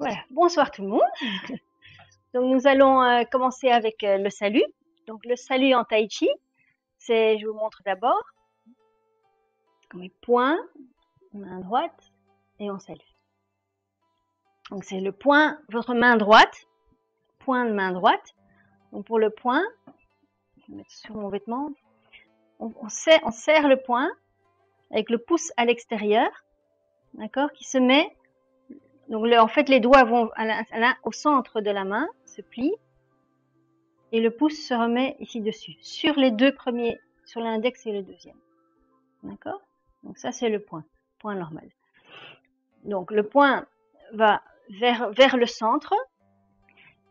Voilà, bonsoir tout le monde. Donc nous allons commencer avec le salut. Donc le salut en tai chi, c'est, je vous montre d'abord, comme les poings, main droite et on salue. Donc c'est le point, votre main droite, point de main droite. Donc pour le point, je vais mettre sur mon vêtement, on serre le poing avec le pouce à l'extérieur, d'accord, qui se met. Donc en fait les doigts vont au centre de la main, se plient. Et le pouce se remet ici dessus, sur les deux premiers, sur l'index et le deuxième. D'accord? Donc ça, c'est le point normal. Donc le point va vers le centre,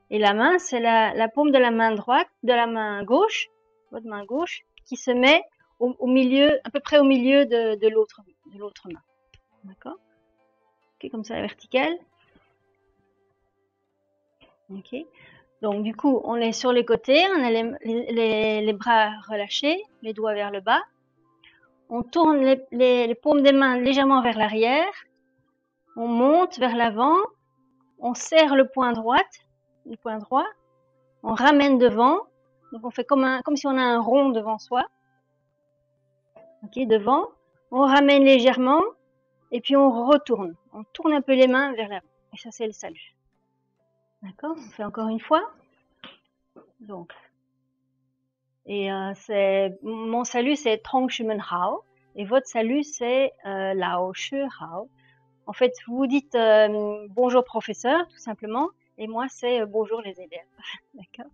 et la main, c'est la paume de la main droite, de la main gauche, votre main gauche, qui se met au milieu, à peu près au milieu de l'autre main. D'accord? Ok, comme ça, la verticale. Ok. Donc du coup, on est sur les côtés, on a les bras relâchés, les doigts vers le bas. On tourne les paumes des mains légèrement vers l'arrière. On monte vers l'avant. On serre le poing droit. On ramène devant. Donc on fait comme si on a un rond devant soi. Ok, devant. On ramène légèrement. Et puis on retourne. On tourne un peu les mains vers l'avant. Et ça, c'est le salut. D'accord? On fait encore une fois. Donc. Et mon salut, c'est Trong Shumen Hao. Et votre salut, c'est Lao Shi Hao. En fait, vous dites bonjour professeur, tout simplement, et moi c'est bonjour les élèves. D'accord?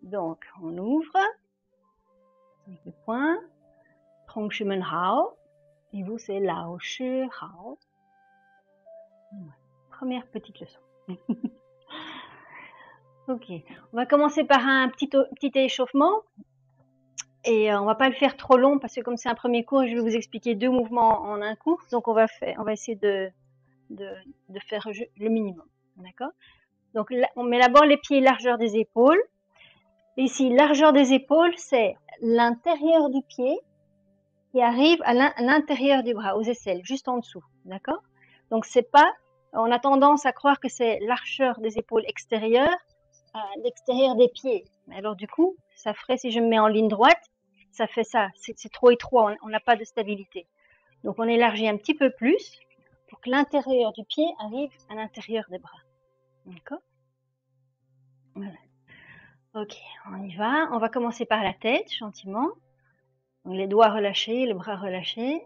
Donc, on ouvre, avec le point, Trong Shumen Hao, et vous c'est Lao Shi Hao. Première petite leçon. Ok, on va commencer par un petit échauffement, et on va pas le faire trop long parce que comme c'est un premier cours, je vais vous expliquer 2 mouvements en un cours, donc on va essayer de faire le minimum. D'accord? Donc on met d'abord les pieds largeur des épaules. Ici, largeur des épaules, c'est l'intérieur du pied qui arrive à l'intérieur du bras, aux aisselles, juste en dessous. D'accord? Donc c'est pas, on a tendance à croire que c'est largeur des épaules extérieures à l'extérieur des pieds. Mais alors du coup, ça ferait, si je me mets en ligne droite, ça fait ça. C'est trop étroit, on n'a pas de stabilité. Donc on élargit un petit peu plus pour que l'intérieur du pied arrive à l'intérieur des bras. D'accord? Voilà. Ok, on y va. On va commencer par la tête, gentiment. Donc les doigts relâchés, le bras relâché.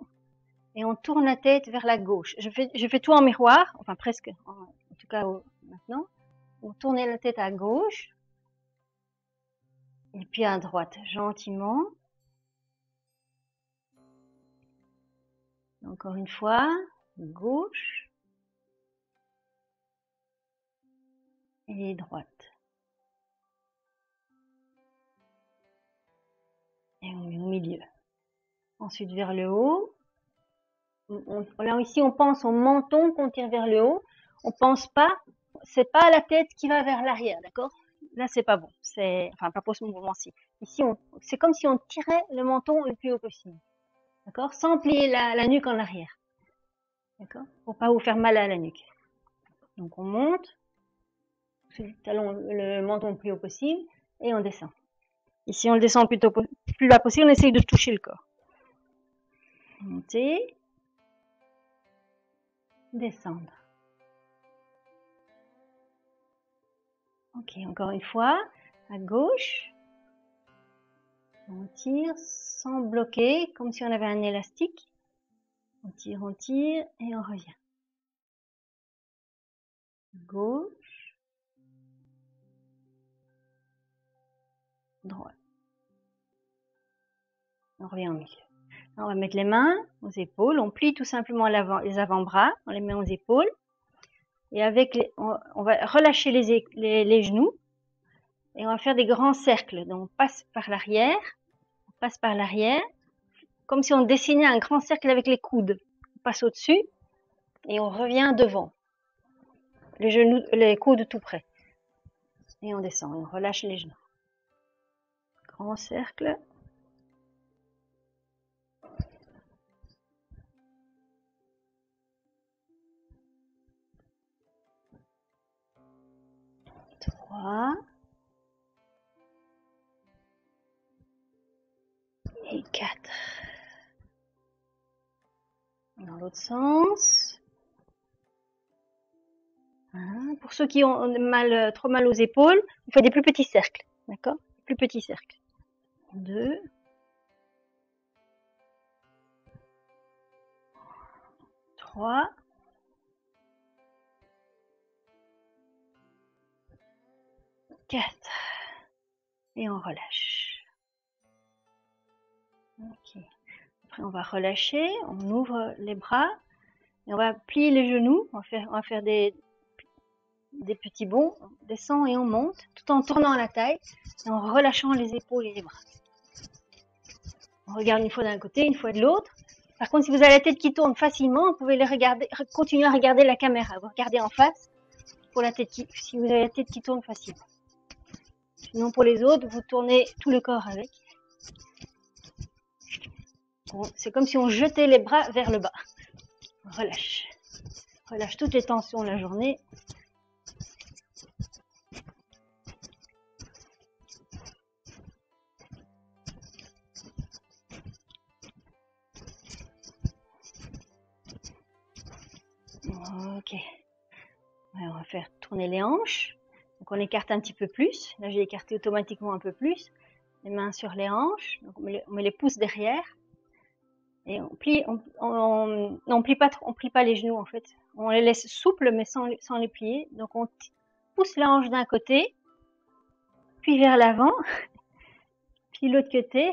Et on tourne la tête vers la gauche. Je fais tout en miroir, enfin presque, en tout cas maintenant. On tourne la tête à gauche. Et puis à droite, gentiment. Encore une fois, gauche et droite. Et on met au milieu. Ensuite vers le haut. Là ici, on pense au menton qu'on tire vers le haut. On pense pas, c'est pas la tête qui va vers l'arrière, d'accord? Là, c'est pas bon. Enfin, pas pour ce mouvement-ci. Ici, c'est comme si on tirait le menton le plus haut possible. D'accord? Sans plier la nuque en arrière. D'accord? Pour pas vous faire mal à la nuque. Donc, on monte. Talons le menton le plus haut possible. Et on descend. Ici, on le descend plus bas possible. On essaye de toucher le corps. Monter. Descendre. Ok, encore une fois. À gauche. On tire sans bloquer, comme si on avait un élastique. On tire et on revient. Gauche, droite. On revient au milieu. On va mettre les mains aux épaules. On plie tout simplement les avant-bras. On les met aux épaules. Et on va relâcher les genoux. Et on va faire des grands cercles. Donc on passe par l'arrière. On passe par l'arrière. Comme si on dessinait un grand cercle avec les coudes. On passe au-dessus. Et on revient devant. Les coudes tout près. Et on descend. On relâche les genoux. Grand cercle. Et 4. Dans l'autre sens. Hein. Pour ceux qui ont trop mal aux épaules, vous faites des plus petits cercles. D'accord? Plus petits cercles. 2. 3. 4. Et on relâche. Ok. Après, on va relâcher. On ouvre les bras. Et on va plier les genoux. On va faire des petits bonds. On descend et on monte. Tout en tournant la taille. Et en relâchant les épaules et les bras. On regarde une fois d'un côté, une fois de l'autre. Par contre, si vous avez la tête qui tourne facilement, vous pouvez continuer à regarder la caméra. Vous regardez en face pour la tête si vous avez la tête qui tourne facilement. Sinon, pour les autres, vous tournez tout le corps avec. Bon, c'est comme si on jetait les bras vers le bas. Relâche. Relâche toutes les tensions de la journée. Ok. Ouais, on va faire tourner les hanches. Donc on écarte un petit peu plus. Là, j'ai écarté automatiquement un peu plus. Les mains sur les hanches. Donc on met les pouces derrière. Et on plie, on plie pas les genoux en fait. On les laisse souples mais sans les plier. Donc on pousse la hanche d'un côté, puis vers l'avant, puis l'autre côté,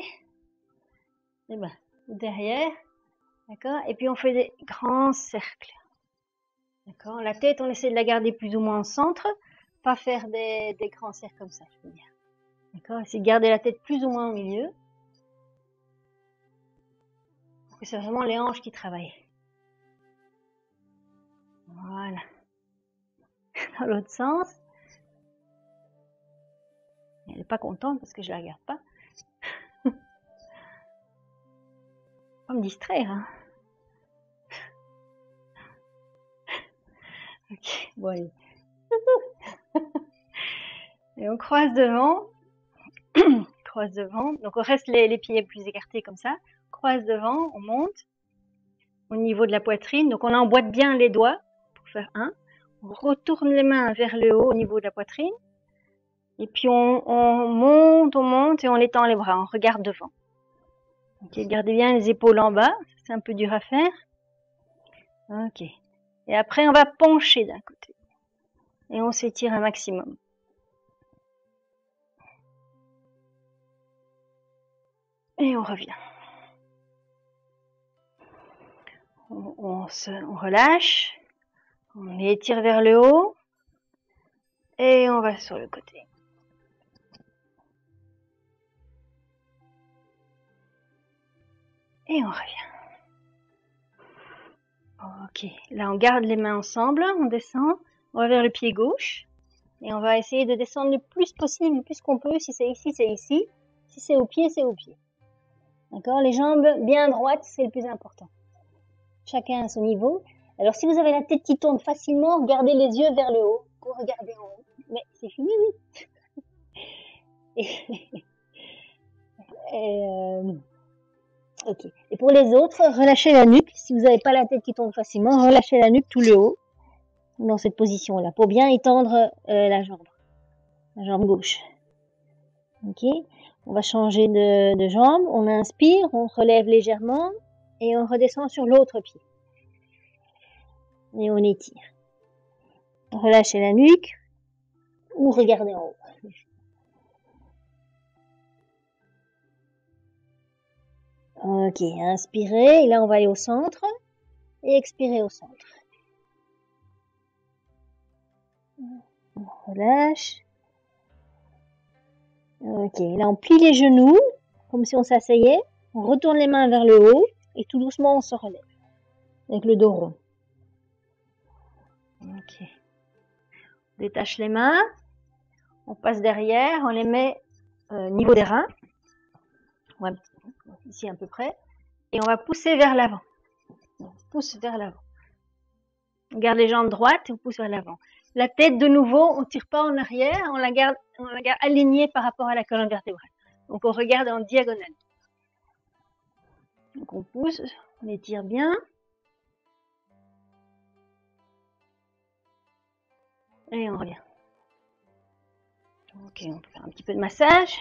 et ben derrière, d'accord. Et puis on fait des grands cercles, d'accord. La tête, on essaie de la garder plus ou moins au centre, pas faire des grands cercles comme ça, je veux dire, d'accord. Essayer de garder la tête plus ou moins au milieu, pour que c'est vraiment les hanches qui travaillent. Voilà. Dans l'autre sens. Elle n'est pas contente parce que je la regarde pas. Pas me distraire, hein. Ok, bon allez. Et on croise devant. Croise devant. Donc on reste les pieds plus écartés comme ça. Croise devant, on monte au niveau de la poitrine. Donc on emboîte bien les doigts pour faire un. On retourne les mains vers le haut au niveau de la poitrine. Et puis on monte et on étend les bras. On regarde devant. Ok, gardez bien les épaules en bas. C'est un peu dur à faire. Ok. Et après on va pencher d'un côté. Et on s'étire un maximum. Et on revient. On relâche. On étire vers le haut. Et on va sur le côté. Et on revient. Ok, là on garde les mains ensemble, on descend, on va vers le pied gauche. Et on va essayer de descendre le plus possible, le plus qu'on peut. Si c'est ici, c'est ici. Si c'est au pied, c'est au pied. D'accord? Les jambes bien droites, c'est le plus important. Chacun à son niveau. Alors si vous avez la tête qui tourne facilement, regardez les yeux vers le haut. Vous regardez en haut. Mais c'est fini, oui. Ok. Et pour les autres, relâchez la nuque. Si vous n'avez pas la tête qui tourne facilement, relâchez la nuque tout le haut. Dans cette position-là. Pour bien étendre la jambe gauche. Ok. On va changer de jambe. On inspire, on relève légèrement et on redescend sur l'autre pied. Et on étire. Relâchez la nuque ou regardez en haut. Ok, inspirez. Et là, on va aller au centre. Et expirez au centre. On relâche. Ok, là, on plie les genoux comme si on s'asseyait. On retourne les mains vers le haut et tout doucement, on se relève avec le dos rond. Ok. On détache les mains. On passe derrière, on les met au niveau des reins, ici à peu près, et on va pousser vers l'avant. On pousse vers l'avant. On garde les jambes droites et on pousse vers l'avant. La tête, de nouveau, on ne tire pas en arrière, on la garde alignée par rapport à la colonne vertébrale. Donc on regarde en diagonale. Donc on pousse, on étire bien. Et on revient. Ok, on peut faire un petit peu de massage.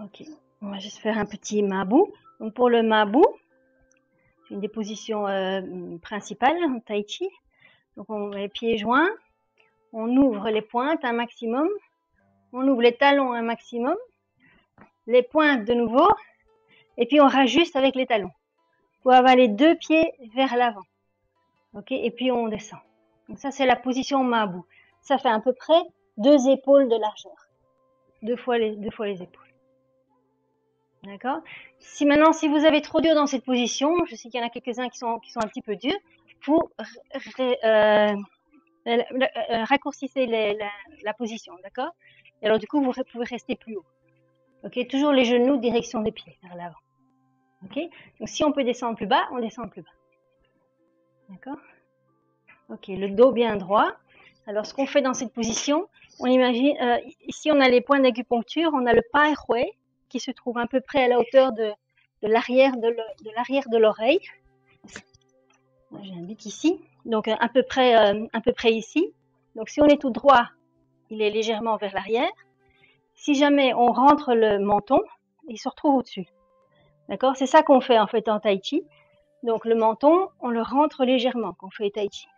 Ok, on va juste faire un petit mabou. Donc pour le mabou, c'est une des positions principales en tai chi. Donc on met les pieds joints, on ouvre les pointes un maximum, on ouvre les talons un maximum, les pointes de nouveau, et puis on rajuste avec les talons pour avoir les deux pieds vers l'avant. Ok, et puis on descend. Donc ça c'est la position mabou. Ça fait à peu près 2 épaules de largeur. Deux fois les épaules. D'accord. Si maintenant, si vous avez trop dur dans cette position, je sais qu'il y en a quelques-uns qui sont un petit peu durs, vous raccourcissez la position, d'accord. Et alors du coup, vous pouvez rester plus haut. Ok. Toujours les genoux direction des pieds vers l'avant. Ok. Donc si on peut descendre plus bas, on descend plus bas. D'accord. Ok. Le dos bien droit. Alors ce qu'on fait dans cette position, on imagine ici on a les points d'acupuncture, on a le pai hui qui se trouve à peu près à la hauteur de l'arrière de l'oreille. J'indique ici, donc à peu près ici. Donc si on est tout droit, il est légèrement vers l'arrière. Si jamais on rentre le menton, il se retrouve au-dessus. D'accord. C'est ça qu'on fait en fait en tai chi. Donc le menton, on le rentre légèrement quand on fait tai chi.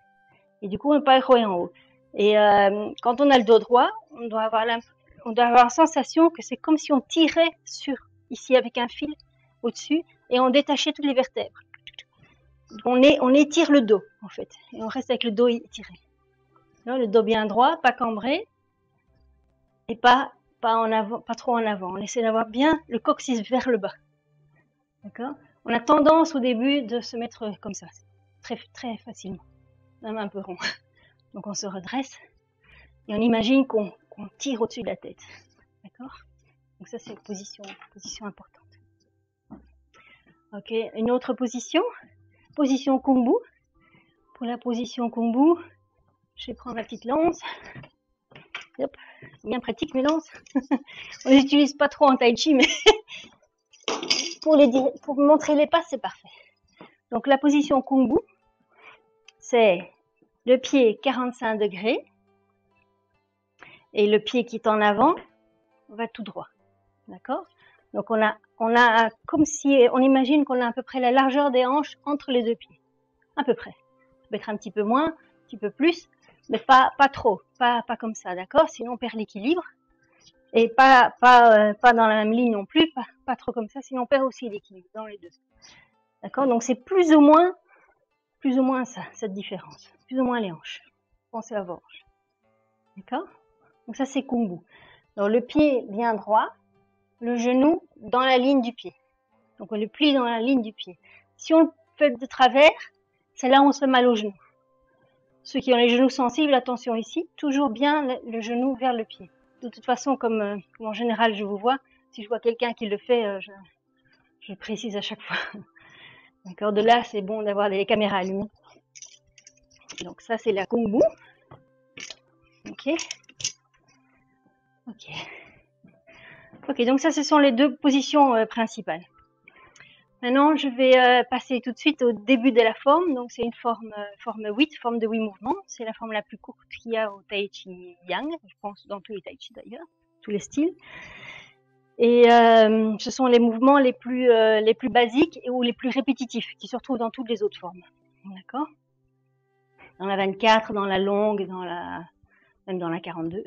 Et du coup, on pai hui en haut. Et quand on a le dos droit, on doit avoir la sensation que c'est comme si on tirait ici avec un fil au-dessus et on détachait toutes les vertèbres. On étire le dos en fait et on reste avec le dos étiré. Le dos bien droit, pas cambré et pas en avant, pas trop en avant. On essaie d'avoir bien le coccyx vers le bas. D'accord. On a tendance au début de se mettre comme ça, très très facilement, même un peu rond. Donc on se redresse et on imagine qu'on tire au-dessus de la tête. D'accord. Donc ça c'est une position importante. Ok, une autre position Kung Bu. Pour la position Kung Bu, je vais prendre la petite lance. Hop, c'est bien pratique mes lances. On les utilise pas trop en tai chi, mais pour montrer les pas, c'est parfait. Donc la position Kung Bu, c'est le pied 45 degrés et le pied qui est en avant va tout droit. D'accord. Donc on a comme si on imagine qu'on a à peu près la largeur des hanches entre les deux pieds. À peu près. Ça peut être un petit peu moins, un petit peu plus, mais pas trop, pas comme ça, d'accord. Sinon on perd l'équilibre. Et pas dans la même ligne non plus, pas trop comme ça, sinon on perd aussi l'équilibre dans les deux. D'accord. Donc c'est plus ou moins ça, cette différence. Plus ou moins les hanches. Pensez à vos hanches. D'accord. Donc ça c'est Kung Bu. Donc le pied bien droit, le genou dans la ligne du pied. Donc on le plie dans la ligne du pied. Si on le fait de travers, c'est là où on se fait mal au genou. Ceux qui ont les genoux sensibles, attention ici, toujours bien le genou vers le pied. De toute façon, comme en général je vous vois, si je vois quelqu'un qui le fait, je précise à chaque fois. D'accord. De là, c'est bon d'avoir les caméras allumées. Donc ça, c'est la Kung Bu. Ok. Ok, donc ça, ce sont les deux positions principales. Maintenant, je vais passer tout de suite au début de la forme. Donc c'est une forme 8, forme de 8 mouvements. C'est la forme la plus courte qu'il y a au Tai Chi Yang, je pense dans tous les Tai Chi d'ailleurs, tous les styles. Et ce sont les mouvements les plus basiques ou les plus répétitifs qui se retrouvent dans toutes les autres formes. D'accord. Dans la 24, dans la longue, même dans la 42.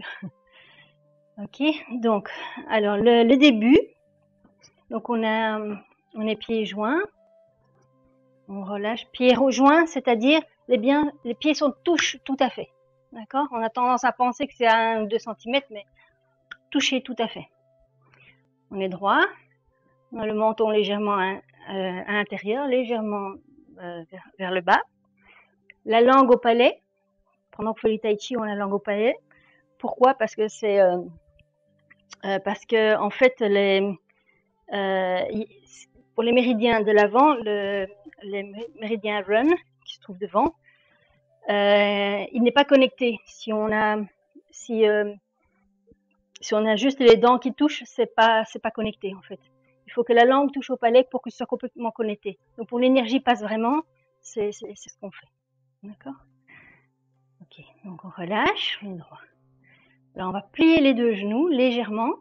Ok, donc, alors le début, donc on est pieds joints, on relâche, pieds joints, c'est-à-dire les pieds touchent tout à fait. D'accord. On a tendance à penser que c'est à 1 ou 2 cm, mais toucher tout à fait. On est droit, on a le menton légèrement à l'intérieur, légèrement vers le bas. La langue au palais. Pendant qu'on fait du tai chi, on a la langue au palais. Pourquoi? Parce que c'est en fait pour les méridiens de l'avant, les méridiens run qui se trouvent devant, il n'est pas connecté. Si Si on a juste les dents qui touchent, c'est pas connecté en fait. Il faut que la langue touche au palais pour que ce soit complètement connecté. Donc pour l'énergie passe vraiment, c'est ce qu'on fait. D'accord? Ok, donc on relâche, on est droit. Là, on va plier les deux genoux légèrement.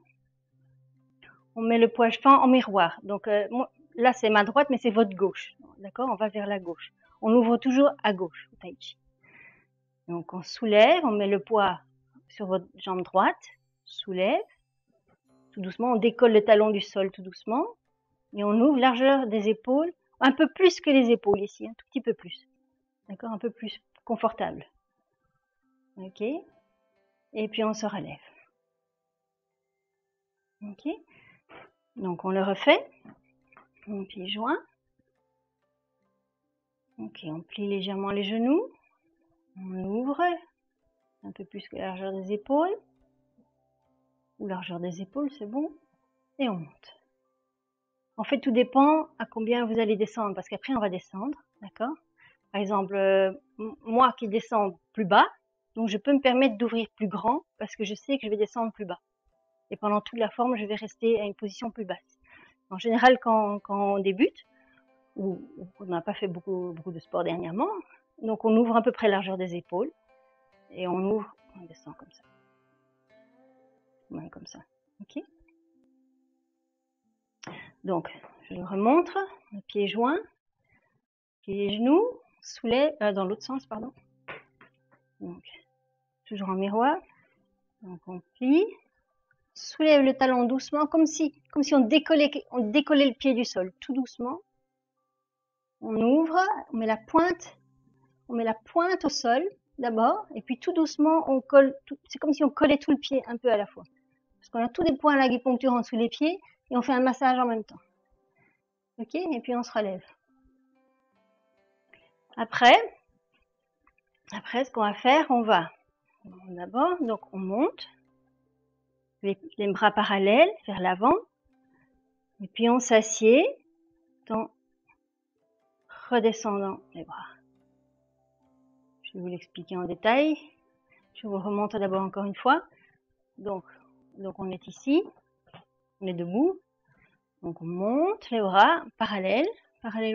On met le poids en miroir. Donc là, c'est ma droite, mais c'est votre gauche. D'accord? On va vers la gauche. On ouvre toujours à gauche, au tai chi. Donc on soulève, on met le poids sur votre jambe droite, soulève, tout doucement, on décolle le talon du sol tout doucement, et on ouvre largeur des épaules, un peu plus que les épaules ici, un tout petit peu plus. D'accord? Un peu plus confortable. Ok? Et puis on se relève. Ok? Donc on le refait. On plie joint. Ok, on plie légèrement les genoux. On ouvre un peu plus que la largeur des épaules. Ou largeur des épaules, c'est bon. Et on monte. En fait, tout dépend à combien vous allez descendre, parce qu'après on va descendre, d'accord? Par exemple, moi qui descends plus bas, donc je peux me permettre d'ouvrir plus grand, parce que je sais que je vais descendre plus bas. Et pendant toute la forme, je vais rester à une position plus basse. En général, quand on débute, ou on n'a pas fait beaucoup de sport dernièrement, donc on ouvre à peu près la largeur des épaules, et on ouvre, on descend comme ça. Ouais, comme ça, ok? Donc, je le remontre, le pied joint, pieds genoux, soulève, dans l'autre sens, pardon. Donc, toujours en miroir. Donc, on plie, soulève le talon doucement, comme si on décollait le pied du sol, tout doucement. On ouvre, on met la pointe au sol d'abord, et puis tout doucement, on colle, c'est comme si on collait tout le pied un peu à la fois. Parce qu'on a tous des points à l'acupuncture en dessous les pieds, et on fait un massage en même temps. Ok? Et puis on se relève. Après, ce qu'on va faire, on va d'abord, donc on monte, les bras parallèles vers l'avant, et puis on s'assied en redescendant les bras. Je vais vous l'expliquer en détail. Je vous remonte d'abord encore une fois. Donc on est ici, on est debout. Donc on monte les bras parallèles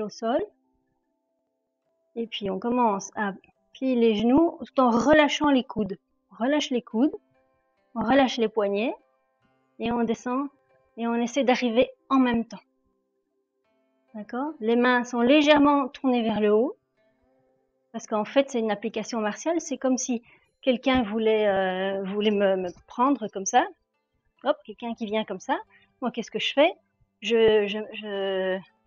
au sol. Et puis on commence à plier les genoux tout en relâchant les coudes. On relâche les coudes, on relâche les poignets et on descend et on essaie d'arriver en même temps. D'accord? Les mains sont légèrement tournées vers le haut parce qu'en fait c'est une application martiale. C'est comme si quelqu'un voulait me prendre comme ça. Hop, quelqu'un qui vient comme ça. Moi, qu'est-ce que je fais? Je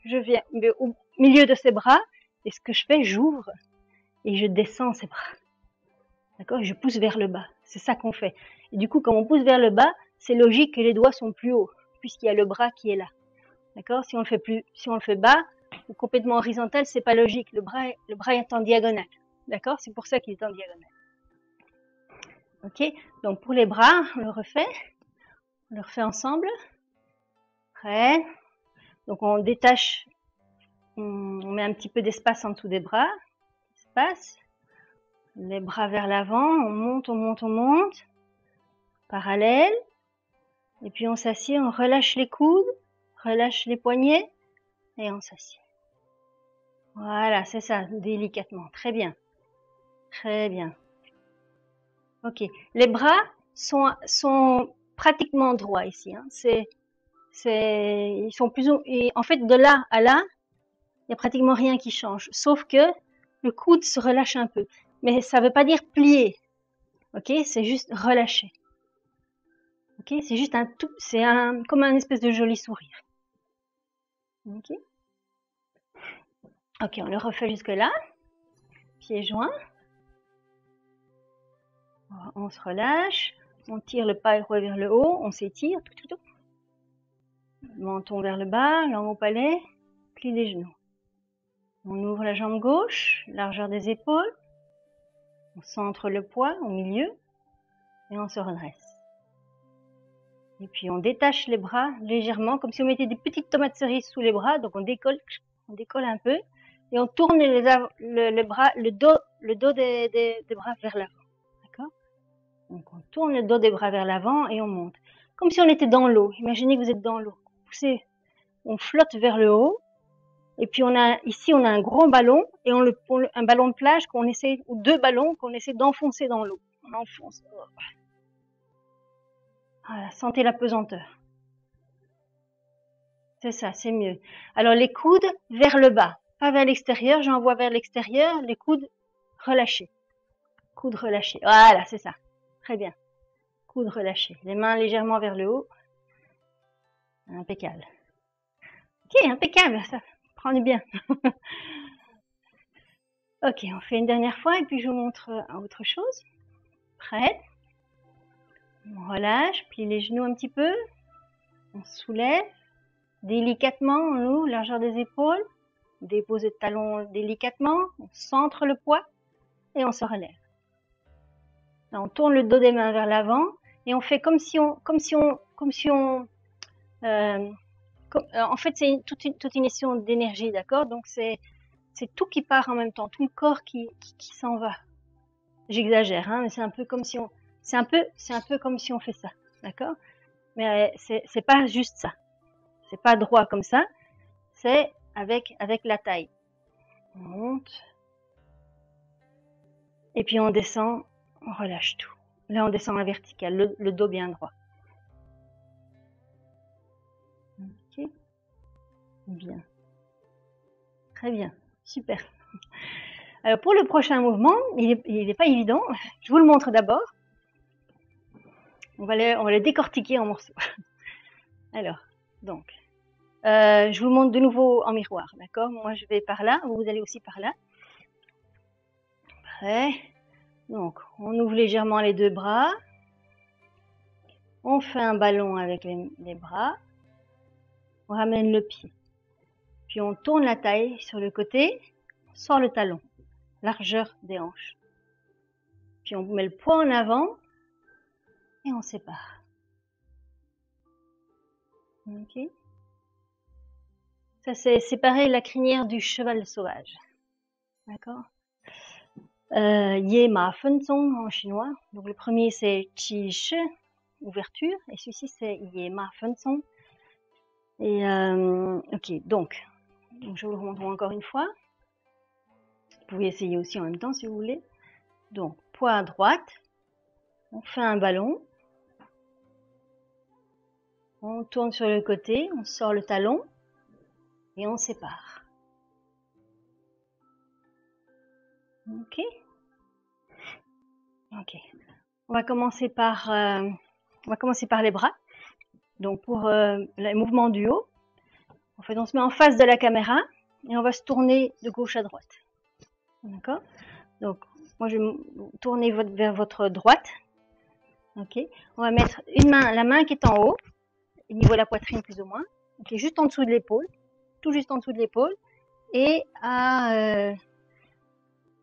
viens au milieu de ses bras et ce que je fais, j'ouvre et je descends ses bras. D'accord? Je pousse vers le bas. C'est ça qu'on fait. Et du coup, quand on pousse vers le bas, c'est logique que les doigts sont plus hauts puisqu'il y a le bras qui est là. D'accord? Si on le fait bas ou complètement horizontal, c'est pas logique. Le bras est en diagonale. D'accord? C'est pour ça qu'il est en diagonale. Ok? Donc pour les bras, on le refait ensemble. Prêt? Donc on détache, on met un petit peu d'espace en dessous des bras. Espace. Les bras vers l'avant, on monte. Parallèle. Et puis on s'assied, on relâche les coudes, relâche les poignets et on s'assied. Voilà, c'est ça, délicatement. Très bien. Très bien. Ok. Les bras sont pratiquement droits ici. Hein. Ils sont en fait, de là à là, il n'y a pratiquement rien qui change. Sauf que le coude se relâche un peu. Mais ça ne veut pas dire plier. Ok? C'est juste relâcher. Ok? C'est juste comme un espèce de joli sourire. Ok? Ok, on le refait jusque là. Pieds joints. On se relâche. On tire le pas vers le haut. On s'étire. Menton vers le bas, langue au palais. Plie les genoux. On ouvre la jambe gauche, largeur des épaules. On centre le poids au milieu. Et on se redresse. Et puis on détache les bras légèrement, comme si on mettait des petites tomates cerises sous les bras. Donc on décolle un peu et on tourne le dos des bras vers l'avant. D'accord? Donc on tourne le dos des bras vers l'avant et on monte. comme si on était dans l'eau. Imaginez que vous êtes dans l'eau. Poussez, on flotte vers le haut. Et puis ici on a un grand ballon et un ballon de plage qu'on essaie, ou deux ballons qu'on essaie d'enfoncer dans l'eau. On enfonce. Voilà, sentez la pesanteur. C'est ça, c'est mieux. Alors les coudes vers le bas, pas vers l'extérieur. J'envoie vers l'extérieur, les coudes relâchés. Coudes relâchés. Voilà, c'est ça. Très bien. Coudes relâchés. Les mains légèrement vers le haut. Impeccable. Ok, impeccable, ça prend du bien. Ok, on fait une dernière fois et puis je vous montre autre chose. Prête? On relâche, plie les genoux un petit peu. On soulève. Délicatement, on ouvre, largeur des épaules. On dépose le talon délicatement. On centre le poids et on se relève. Là, on tourne le dos des mains vers l'avant et on fait en fait, c'est toute une question d'énergie, d'accord? Donc c'est tout qui part en même temps, tout le corps qui s'en va. J'exagère, hein, mais c'est un peu comme si on fait ça, d'accord? Mais c'est pas juste ça. C'est pas droit comme ça. C'est avec la taille. On monte. Et puis on descend, on relâche tout. Là, on descend en vertical, le dos bien droit. Ok. Bien. Très bien. Super. Alors, pour le prochain mouvement, il n'est pas évident. Je vous le montre d'abord. On va le décortiquer en morceaux. Alors, donc, je vous le montre de nouveau en miroir, d'accord? Moi, je vais par là, vous allez aussi par là. Prêt? Donc, on ouvre légèrement les deux bras. On fait un ballon avec les bras. On ramène le pied. Puis on tourne la taille sur le côté. On sort le talon. Largeur des hanches. Puis on met le poids en avant. Et on sépare. Ok? Ça, c'est séparer la crinière du cheval sauvage. D'accord? Ye ma fen song en chinois. Donc le premier c'est Qi Shi, ouverture, et celui-ci c'est Ye ma fen song. Et ok, donc je vous le remontre encore une fois. Vous pouvez essayer aussi en même temps si vous voulez. Donc poids à droite, on fait un ballon, on tourne sur le côté, on sort le talon et on sépare. Ok. Ok. On va commencer par les bras. Donc pour le mouvement du haut, en fait on se met en face de la caméra et on va se tourner de gauche à droite. D'accord? Donc moi je vais tourner vers votre droite. Ok? On va mettre la main qui est en haut, au niveau de la poitrine plus ou moins, qui est juste en dessous de l'épaule, tout juste en dessous de l'épaule, et à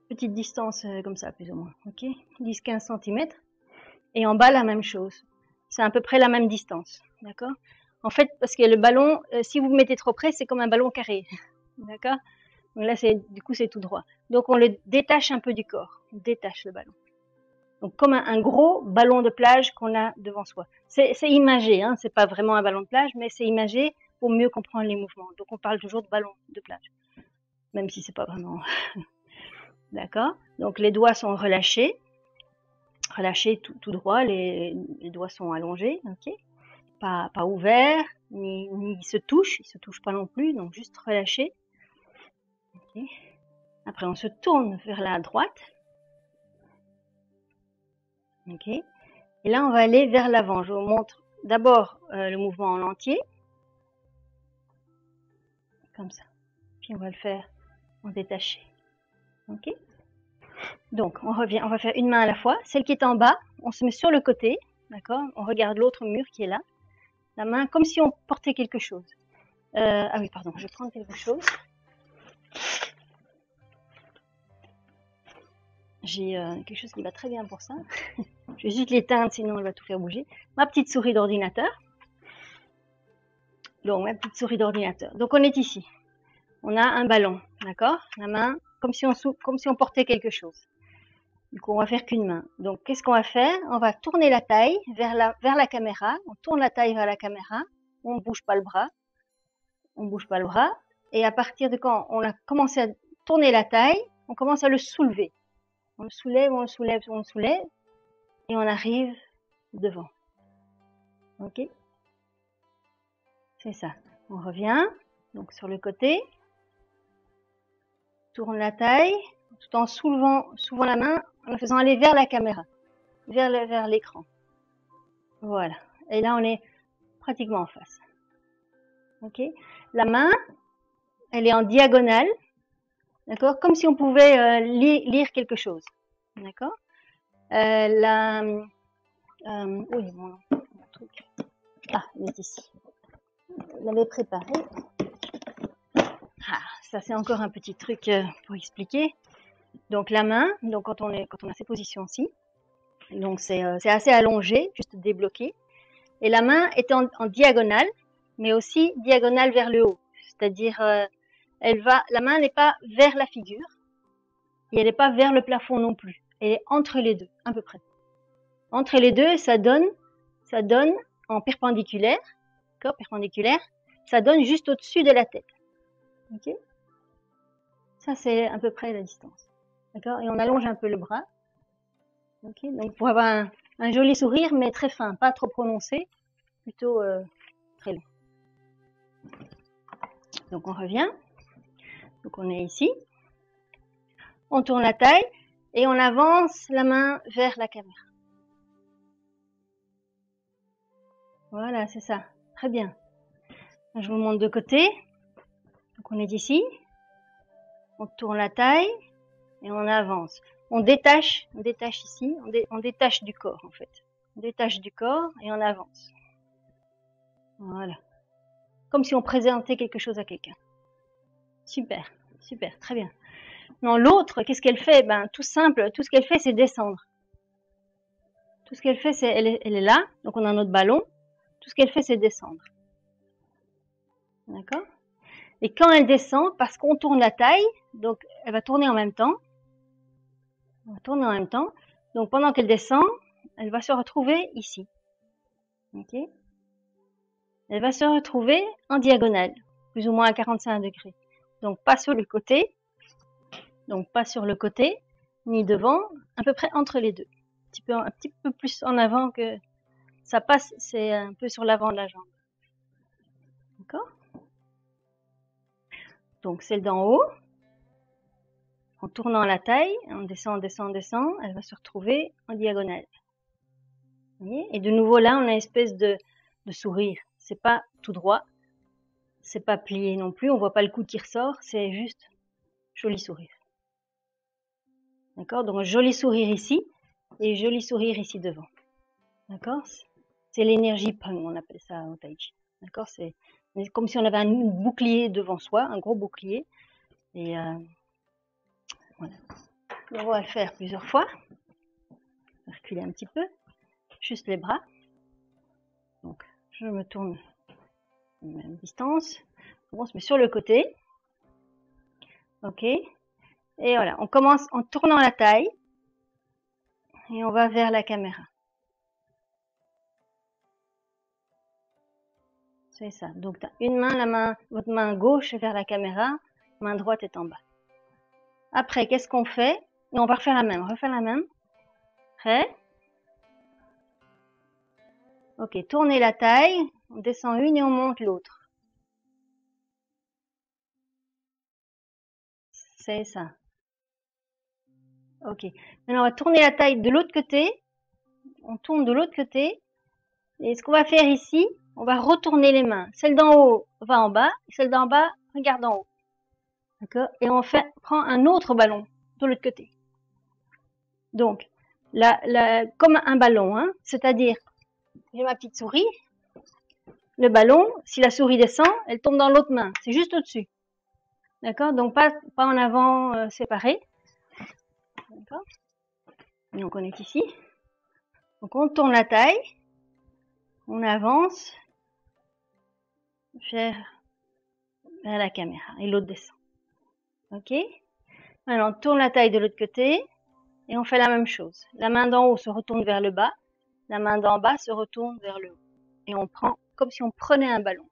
petite distance comme ça plus ou moins. Ok? 10-15 cm. Et en bas la même chose. C'est à peu près la même distance. D'accord? En fait, parce que le ballon, si vous mettez trop près, c'est comme un ballon carré. D'accord? Donc là, du coup, c'est tout droit. Donc, on le détache un peu du corps. On détache le ballon. Donc, comme un gros ballon de plage qu'on a devant soi. C'est imagé, hein, c'est pas vraiment un ballon de plage, mais c'est imagé pour mieux comprendre les mouvements. Donc, on parle toujours de ballon de plage. Même si c'est pas vraiment. D'accord? Donc, les doigts sont relâchés. Relâchés tout droit, les doigts sont allongés, ok? Pas ouverts, ni ils se touchent pas non plus, donc juste relâchés. Okay. Après, on se tourne vers la droite. Ok. Et là, on va aller vers l'avant. Je vous montre d'abord le mouvement en entier. Comme ça. Puis on va le faire en détaché. Ok. Donc, on revient. On va faire une main à la fois. Celle qui est en bas, on se met sur le côté. D'accord? On regarde l'autre mur qui est là. La main comme si on portait quelque chose. Ah oui, pardon. Je vais prendre quelque chose. J'ai quelque chose qui va très bien pour ça. Je vais juste l'éteindre, sinon elle va tout faire bouger. Ma petite souris d'ordinateur. Donc, ma petite souris d'ordinateur. Donc, on est ici. On a un ballon, d'accord? La main, comme si on portait quelque chose. Du coup, on va faire qu'une main. Donc, qu'est-ce qu'on va faire? On va tourner la taille vers la caméra. On tourne la taille vers la caméra. On ne bouge pas le bras. On ne bouge pas le bras. Et à partir de quand on a commencé à tourner la taille, on commence à le soulever. On le soulève, on le soulève, on le soulève. Et on arrive devant. Ok? C'est ça. On revient. Donc, sur le côté. Tourne la taille. Tout en soulevant la main, en la faisant aller vers la caméra. Vers l'écran. Voilà. Et là, on est pratiquement en face. Ok? La main, elle est en diagonale. D'accord? Comme si on pouvait lire quelque chose. D'accord? Oui, mon truc. Ah, il est ici. Je l'avais préparé. Ah, ça c'est encore un petit truc pour expliquer. Donc la main, donc quand on a ces positions-ci, donc c'est assez allongé, juste débloqué. Et la main est en diagonale, mais aussi diagonale vers le haut. C'est-à-dire, la main n'est pas vers la figure, et elle n'est pas vers le plafond non plus. Elle est entre les deux, à peu près. Entre les deux, ça donne en perpendiculaire, d'accord, perpendiculaire, ça donne juste au-dessus de la tête. Ok? Ça, c'est à peu près la distance. D'accord? Et on allonge un peu le bras. Ok? Donc, pour avoir un joli sourire, mais très fin, pas trop prononcé, plutôt très long. Donc, on revient. Donc, on est ici. On tourne la taille et on avance la main vers la caméra. Voilà, c'est ça. Très bien. Je vous montre de côté. Donc, on est ici. On tourne la taille et on avance. On détache ici, on détache du corps en fait. On détache du corps et on avance. Voilà. Comme si on présentait quelque chose à quelqu'un. Super, super, très bien. Non, l'autre, qu'est-ce qu'elle fait? Ben, tout simple, tout ce qu'elle fait, c'est descendre. Tout ce qu'elle fait, c'est, elle est là, donc on a notre ballon. Tout ce qu'elle fait, c'est descendre. D'accord? Et quand elle descend, parce qu'on tourne la taille, donc elle va tourner en même temps. On va tourner en même temps. Donc pendant qu'elle descend, elle va se retrouver ici. Ok? Elle va se retrouver en diagonale, plus ou moins à 45 degrés. Donc pas sur le côté, ni devant, à peu près entre les deux. Un petit peu plus en avant que ça passe, c'est un peu sur l'avant de la jambe. D'accord? Donc celle d'en haut, en tournant la taille, on descend, elle va se retrouver en diagonale. Et de nouveau là, on a une espèce de sourire. C'est pas tout droit, c'est pas plié non plus, on voit pas le coude qui ressort, c'est juste joli sourire. D'accord? Donc joli sourire ici et joli sourire ici devant. D'accord? C'est l'énergie Peng, on appelle ça au Tai Chi. D'accord? C'est comme si on avait un bouclier devant soi, un gros bouclier. Et voilà. On va le faire plusieurs fois. Je vais reculer un petit peu. Juste les bras. Donc, je me tourne à la même distance. On se met sur le côté. Ok. Et voilà, on commence en tournant la taille. Et on va vers la caméra. C'est ça. Donc, tu as une main, votre main gauche est vers la caméra. Main droite est en bas. Après, qu'est-ce qu'on fait? Non, on va refaire la même. Refaire la même. Prêt? Ok, tournez la taille. On descend une et on monte l'autre. C'est ça. Ok. Maintenant, on va tourner la taille de l'autre côté. On tourne de l'autre côté. Et ce qu'on va faire ici, on va retourner les mains. Celle d'en haut va en bas. Celle d'en bas regarde en haut. D'accord? Et on prend un autre ballon de l'autre côté. Donc, comme un ballon, hein, c'est-à-dire, j'ai ma petite souris. Le ballon, si la souris descend, elle tombe dans l'autre main. C'est juste au-dessus. D'accord? Donc, pas en avant séparé. D'accord? Donc, on est ici. Donc, on tourne la taille. On avance vers la caméra. Et l'autre descend. Ok? Alors, on tourne la taille de l'autre côté. Et on fait la même chose. La main d'en haut se retourne vers le bas, la main d'en bas se retourne vers le haut. Et on prend comme si on prenait un ballon.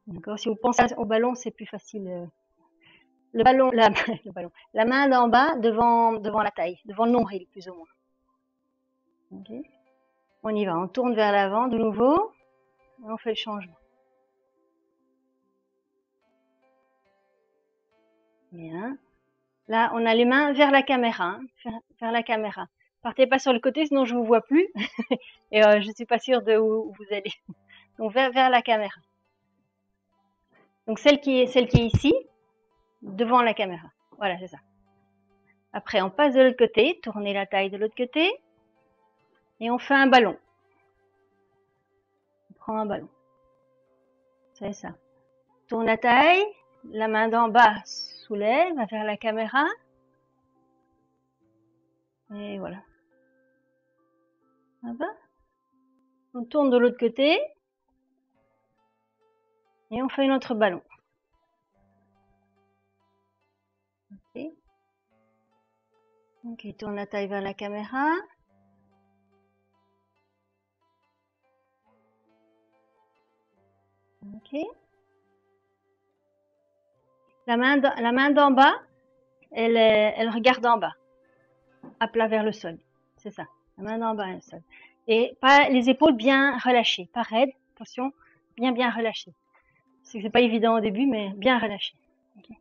D'accord? Si vous pensez au ballon, c'est plus facile. Le ballon, le ballon, la main d'en bas devant la taille, devant le nombril plus ou moins. Okay. On y va, on tourne vers l'avant de nouveau et on fait le changement. Bien. Là, on a les mains vers la caméra, hein, vers la caméra. Partez pas sur le côté, sinon je vous vois plus et je suis pas sûre de où vous allez. Donc vers la caméra. Donc celle qui est ici, devant la caméra. Voilà, c'est ça. Après, on passe de l'autre côté, tournez la taille de l'autre côté et on fait un ballon. On prend un ballon. C'est ça. Tourne la taille, la main d'en bas soulève, va vers la caméra. Et voilà. Ça va? On tourne de l'autre côté. Et on fait notre ballon. Ok. Ok, tourne la taille vers la caméra. Ok. La main d'en bas, elle regarde en bas, à plat vers le sol. C'est ça. La main d'en bas vers le sol. Et pas les épaules bien relâchées, pas raides. Attention, bien relâchées. C'est que c'est pas évident au début, mais bien relâchées. Okay.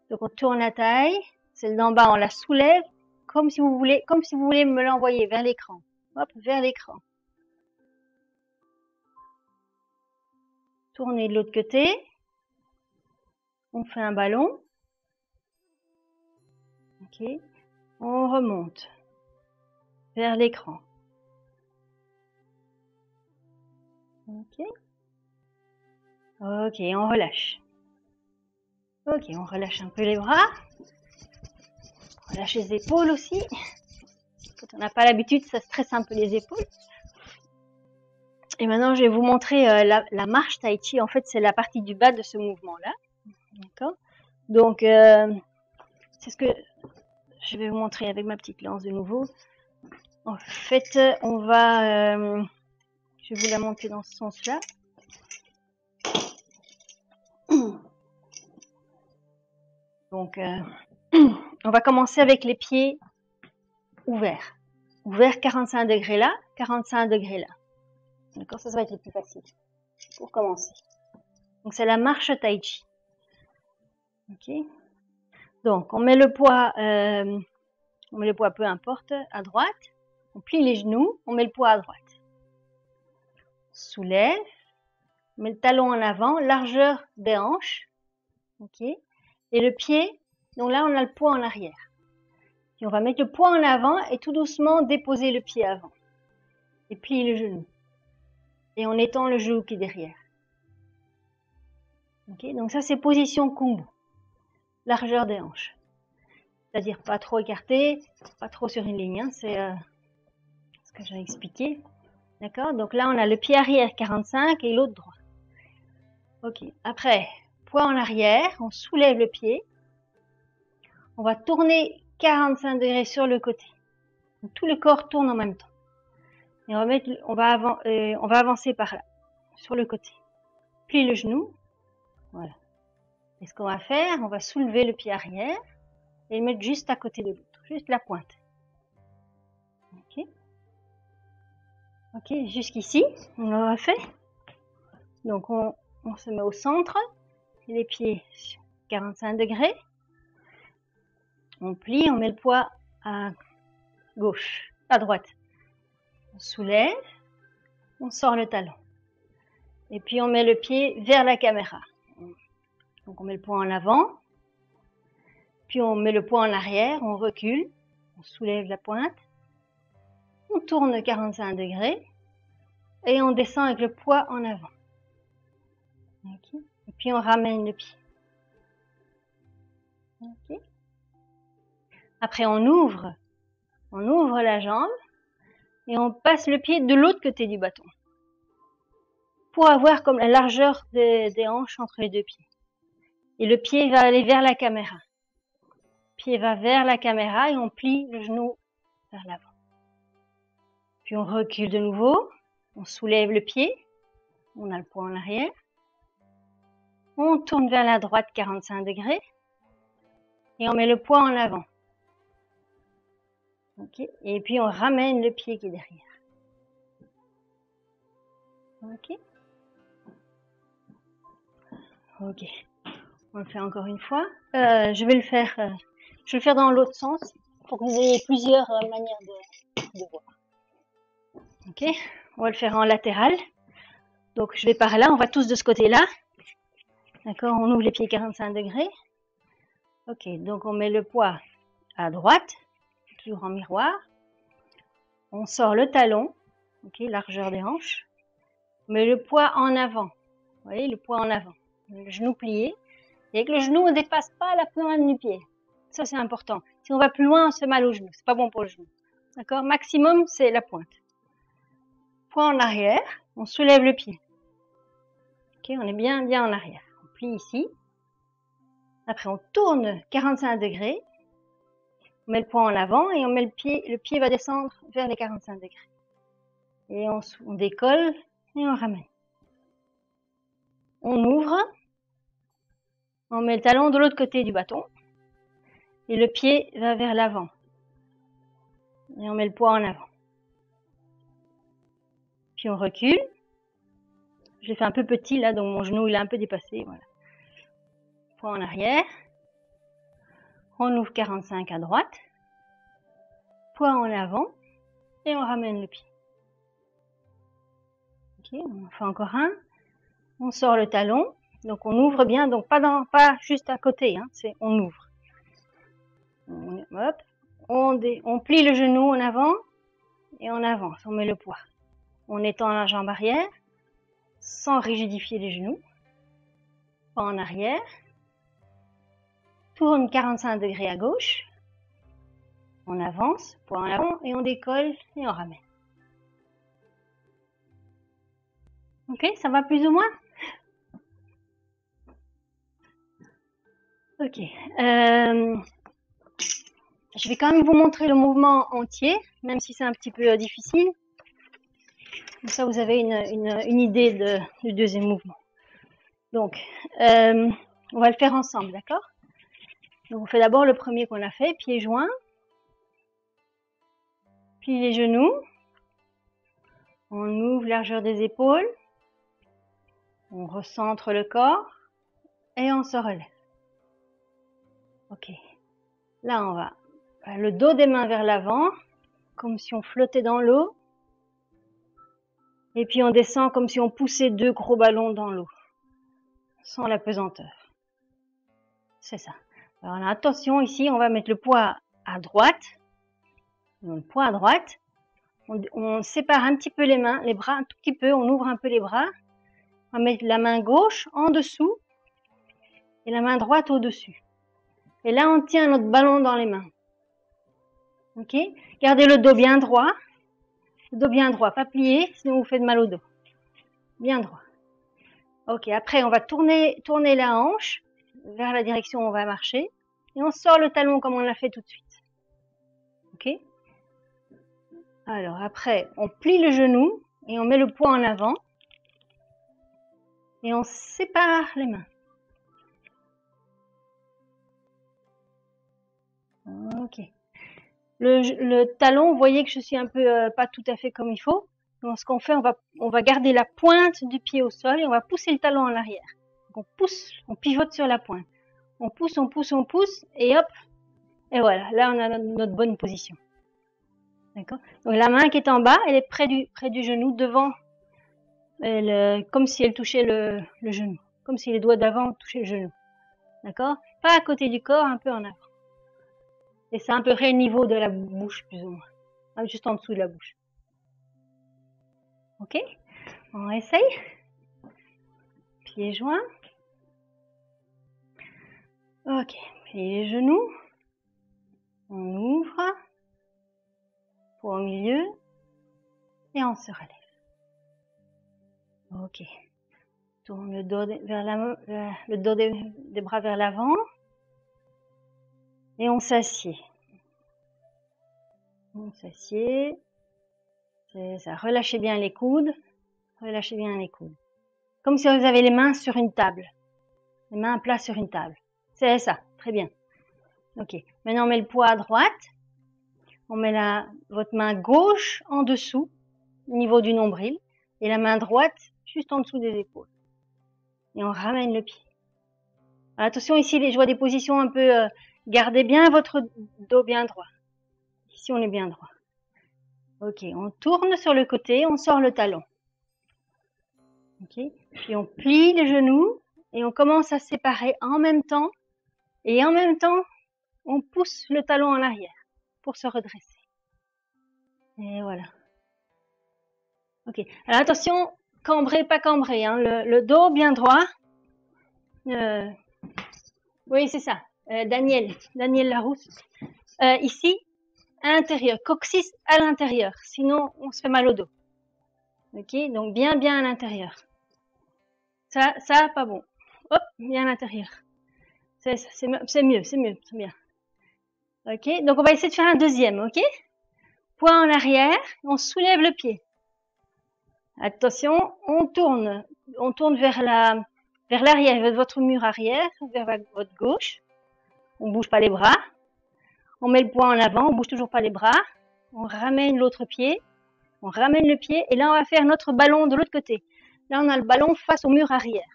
Donc on tourne la taille. Celle d'en bas, on la soulève comme si vous voulez me l'envoyer vers l'écran. Hop, vers l'écran. Tournez de l'autre côté. On fait un ballon. Ok. On remonte vers l'écran. Ok. Ok, on relâche. Ok, on relâche un peu les bras. On relâche les épaules aussi. Quand on n'a pas l'habitude, ça stresse un peu les épaules. Et maintenant, je vais vous montrer la marche tai chi. En fait, c'est la partie du bas de ce mouvement-là. D'accord? Donc, c'est ce que je vais vous montrer avec ma petite lance de nouveau. En fait, on va... je vais vous la monter dans ce sens-là. Donc, on va commencer avec les pieds ouverts. Ouverts 45 degrés là, 45 degrés là. D'accord, ça va être le plus facile pour commencer. Donc, c'est la marche tai chi. Ok. Donc, on met le poids peu importe, à droite. On plie les genoux, on met le poids à droite. Soulève, on met le talon en avant, largeur des hanches. Ok. Et le pied, donc là, on a le poids en arrière. Et on va mettre le poids en avant et tout doucement déposer le pied avant. Et plier le genou. Et on étend le genou qui est derrière. Ok. Donc ça, c'est position Kumbu. Largeur des hanches. C'est-à-dire pas trop écarté, pas trop sur une ligne. Hein. C'est ce que j'ai expliqué. D'accord? Donc là, on a le pied arrière 45 et l'autre droit. Ok. Après, poids en arrière, on soulève le pied. On va tourner 45 degrés sur le côté. Donc, tout le corps tourne en même temps. Et on va avancer par là, sur le côté. Plie le genou. Voilà. Et ce qu'on va faire, on va soulever le pied arrière et le mettre juste à côté de l'autre, juste la pointe. Ok. Ok, jusqu'ici, on aura fait. Donc on se met au centre, les pieds 45 degrés. On plie, on met le poids à gauche, à droite. On soulève, on sort le talon. Et puis on met le pied vers la caméra. Donc on met le poids en avant, puis on met le poids en arrière, on recule, on soulève la pointe, on tourne 45 degrés et on descend avec le poids en avant. Okay. Et puis on ramène le pied. Okay. Après on ouvre la jambe et on passe le pied de l'autre côté du bâton pour avoir comme la largeur des hanches entre les deux pieds. Et le pied va aller vers la caméra. Le pied va vers la caméra et on plie le genou vers l'avant. Puis on recule de nouveau, on soulève le pied, on a le poids en arrière. On tourne vers la droite 45 degrés et on met le poids en avant. Okay. Et puis on ramène le pied qui est derrière. Ok. Ok. On le fait encore une fois. Je vais le faire dans l'autre sens pour que vous ayez plusieurs manières de voir. Ok. On va le faire en latéral. Donc je vais par là. On va tous de ce côté-là. D'accord. On ouvre les pieds 45 degrés. Ok. Donc on met le poids à droite, toujours en miroir. On sort le talon. Ok. Largeur des hanches. On met le poids en avant. Vous voyez, le poids en avant. Le genou plié. Et que le genou ne dépasse pas la pointe du pied. Ça, c'est important. Si on va plus loin, on se fait mal au genou. C'est pas bon pour le genou. D'accord? Maximum, c'est la pointe. Poids en arrière. On soulève le pied. Ok? On est bien en arrière. On plie ici. Après, on tourne 45 degrés. On met le poids en avant et on met le pied. Le pied va descendre vers les 45 degrés. Et on décolle et on ramène. On ouvre. On met le talon de l'autre côté du bâton. Et le pied va vers l'avant. Et on met le poids en avant. Puis on recule. Je l'ai fait un peu petit là, donc mon genou il est un peu dépassé. Voilà. Poids en arrière. On ouvre 45 à droite. Poids en avant. Et on ramène le pied. Ok, on en fait encore un. On sort le talon. Donc on ouvre bien, donc pas juste à côté, hein, on ouvre. Hop. On plie le genou en avant et on avance. On met le poids. On étend la jambe arrière sans rigidifier les genoux. Pas en arrière. Tourne 45 degrés à gauche. On avance, poids en avant et on décolle et on ramène. Ok, ça va plus ou moins? Ok. Je vais quand même vous montrer le mouvement entier, même si c'est un petit peu difficile. Comme ça, vous avez une idée du deuxième mouvement. Donc, on va le faire ensemble, d'accord? Donc, on fait d'abord le premier qu'on a fait, pieds joints. Plie les genoux. On ouvre largeur des épaules. On recentre le corps. Et on se relève. Ok. Là, on va le dos des mains vers l'avant, comme si on flottait dans l'eau. Et puis on descend comme si on poussait deux gros ballons dans l'eau, sans la pesanteur. C'est ça. Alors attention, ici, on va mettre le poids à droite. Le poids à droite. On sépare un petit peu les mains, les bras un tout petit peu, on ouvre un peu les bras. On va mettre la main gauche en dessous et la main droite au-dessus. Et là, on tient notre ballon dans les mains. Ok? Gardez le dos bien droit. Le dos bien droit, pas plié, sinon vous faites mal au dos. Bien droit. Ok, après on va tourner la hanche vers la direction où on va marcher. Et on sort le talon comme on l'a fait tout de suite. Ok? Alors après, on plie le genou et on met le poids en avant. Et on sépare les mains. Ok. Le talon, vous voyez que je suis un peu pas tout à fait comme il faut. Donc ce qu'on fait, on va garder la pointe du pied au sol et on va pousser le talon en arrière. Donc on pousse, on pivote sur la pointe. On pousse, on pousse, on pousse et hop. Et voilà, là on a notre bonne position. D'accord? Donc la main qui est en bas, elle est près du genou, devant, comme si elle touchait le genou. Comme si les doigts d'avant touchaient le genou. D'accord? Pas à côté du corps, un peu en avant. Et c'est à peu près le niveau de la bouche, plus ou moins. Juste en dessous de la bouche. Ok? On essaye. Pieds joints. Ok. Pliez les genoux. On ouvre. Poids au milieu. Et on se relève. Ok. Tourne le dos le dos des bras vers l'avant. Et on s'assied. On s'assied. C'est ça. Relâchez bien les coudes. Relâchez bien les coudes. Comme si vous avez les mains sur une table. Les mains à plat sur une table. C'est ça. Très bien. Ok. Maintenant, on met le poids à droite. On met votre main gauche en dessous, au niveau du nombril. Et la main droite juste en dessous des épaules. Et on ramène le pied. Alors, attention, ici, je vois des positions un peu... gardez bien votre dos bien droit. Ici, on est bien droit. Ok, on tourne sur le côté, on sort le talon. Ok, puis on plie les genoux et on commence à séparer en même temps. Et en même temps, on pousse le talon en arrière pour se redresser. Et voilà. Ok, alors attention, cambré, pas cambré, hein, le dos bien droit. Oui, c'est ça. Daniel Larousse. Ici, à l'intérieur, coccyx à l'intérieur, sinon on se fait mal au dos. Ok, donc bien à l'intérieur. Ça, pas bon. Hop, bien à l'intérieur. C'est mieux, c'est bien. Ok, donc on va essayer de faire un deuxième, ok? Poids en arrière, on soulève le pied. Attention, on tourne vers l'arrière, vers votre mur arrière, vers votre gauche. On bouge pas les bras. On met le poids en avant, on bouge toujours pas les bras. On ramène l'autre pied. On ramène le pied et là on va faire notre ballon de l'autre côté. Là on a le ballon face au mur arrière.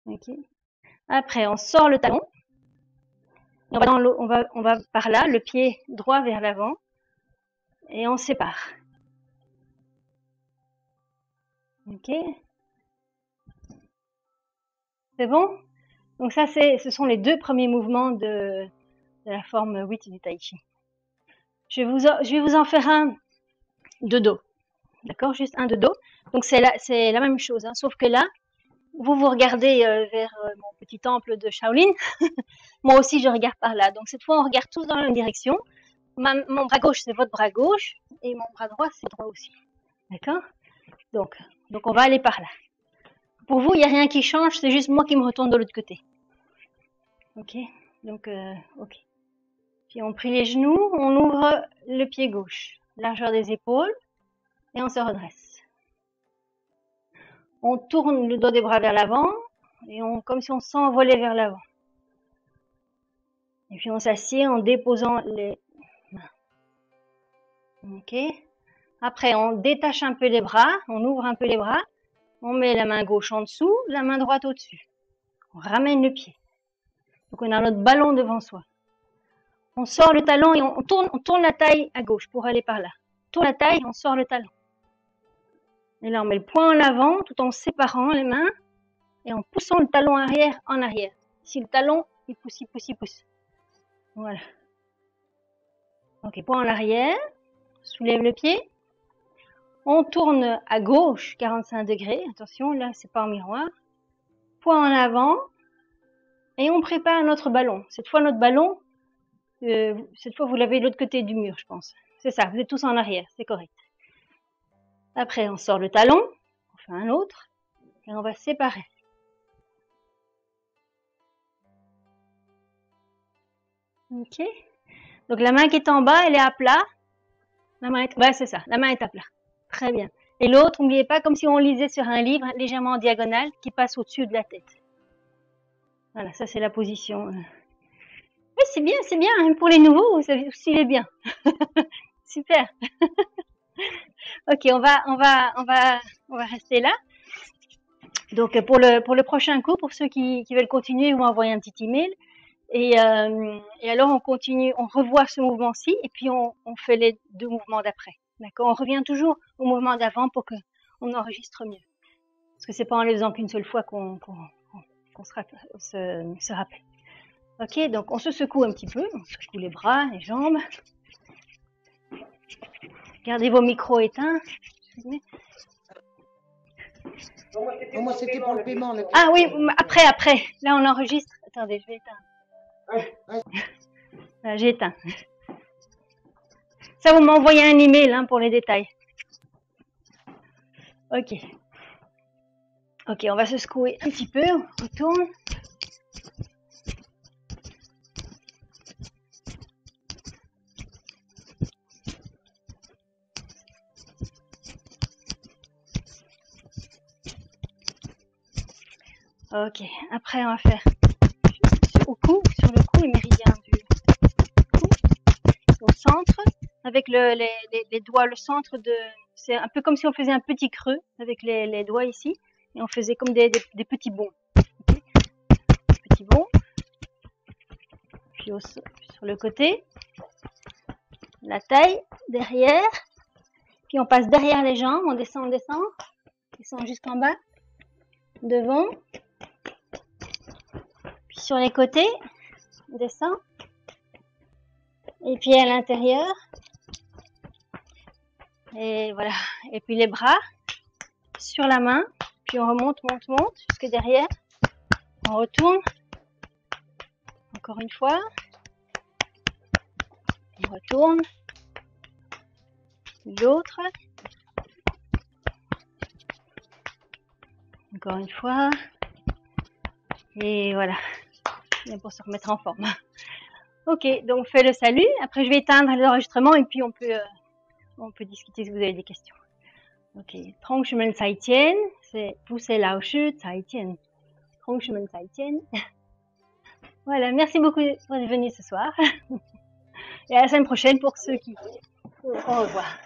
Ok. Après on sort le talon. On va par là, le pied droit vers l'avant et on sépare. Ok. C'est bon? Donc ça ce sont les deux premiers mouvements de la forme 8 du Tai Chi. Je vais vous en faire un de dos. D'accord? Juste un de dos. Donc c'est la même chose, hein, sauf que là, vous regardez vers mon petit temple de Shaolin. Moi aussi, je regarde par là. Donc cette fois, on regarde tous dans la même direction. Mon bras gauche, c'est votre bras gauche. Et mon bras droit, c'est droit aussi. D'accord? Donc on va aller par là. Pour vous, il n'y a rien qui change. C'est juste moi qui me retourne de l'autre côté. Ok? Donc, ok. Puis on plie les genoux. On ouvre le pied gauche. Largeur des épaules. Et on se redresse. On tourne le dos des bras vers l'avant. Et comme si on s'envolait vers l'avant. Et puis on s'assied en déposant les mains. Ok. Après, on détache un peu les bras, on ouvre un peu les bras, on met la main gauche en dessous, la main droite au-dessus. On ramène le pied. Donc on a notre ballon devant soi. On sort le talon et on tourne la taille à gauche pour aller par là. On tourne la taille, on sort le talon. Et là, on met le poing en avant tout en séparant les mains et en poussant le talon arrière en arrière. Si le talon, il pousse. Voilà. Ok, poing en arrière, soulève le pied. On tourne à gauche, 45 degrés. Attention, là, c'est pas en miroir. Poing en avant. Et on prépare notre ballon. Cette fois, notre ballon, cette fois, vous l'avez de l'autre côté du mur, je pense. C'est ça, vous êtes tous en arrière, c'est correct. Après, on sort le talon. On fait un autre. Et on va séparer. Ok. Donc, la main qui est en bas, elle est à plat. Ouais, c'est ça. La main est à plat. Très bien. Et l'autre, n'oubliez pas, comme si on lisait sur un livre, légèrement en diagonale, qui passe au-dessus de la tête. Voilà, ça c'est la position. Oui, c'est bien. Pour les nouveaux, vous suivez bien. Super. Ok, on va rester là. Donc pour le prochain cours, pour ceux qui veulent continuer, vous m'envoyez un petit email. Et alors on continue, on revoit ce mouvement-ci et puis on fait les deux mouvements d'après. D'accord? On revient toujours au mouvement d'avant pour qu'on enregistre mieux. Parce que c'est pas en les faisant qu'une seule fois qu'on se rappelle. Ok, donc on se secoue un petit peu, on secoue les bras, les jambes. Gardez vos micros éteints. Moi, c'était pour le paiement. Ah oui, après. Là, on enregistre. Attendez, je vais éteindre. J'ai éteint. Ça, vous m'envoyez un email hein, pour les détails. Ok. Ok, on va se secouer un petit peu. On retourne. Ok, après on va faire au cou, sur le cou, le méridien du cou, au centre, avec les doigts, le centre de... C'est un peu comme si on faisait un petit creux avec les doigts ici, et on faisait comme des petits bonds. Okay, petits bonds, puis sur le côté, la taille, derrière, puis on passe derrière les jambes, on descend jusqu'en bas, devant, puis sur les côtés, on descend, et puis à l'intérieur, et voilà, et puis les bras sur la main, puis on remonte, monte, jusque derrière, on retourne, encore une fois, on retourne, l'autre, encore une fois, et voilà, bien pour se remettre en forme. Ok, donc on fait le salut, après je vais éteindre l'enregistrement et puis on peut discuter si vous avez des questions. Ok, 同学们再见, c'est 不是老师再见, 同学们再见. Voilà, merci beaucoup d'être venu ce soir. Et à la semaine prochaine pour ceux qui... Au revoir.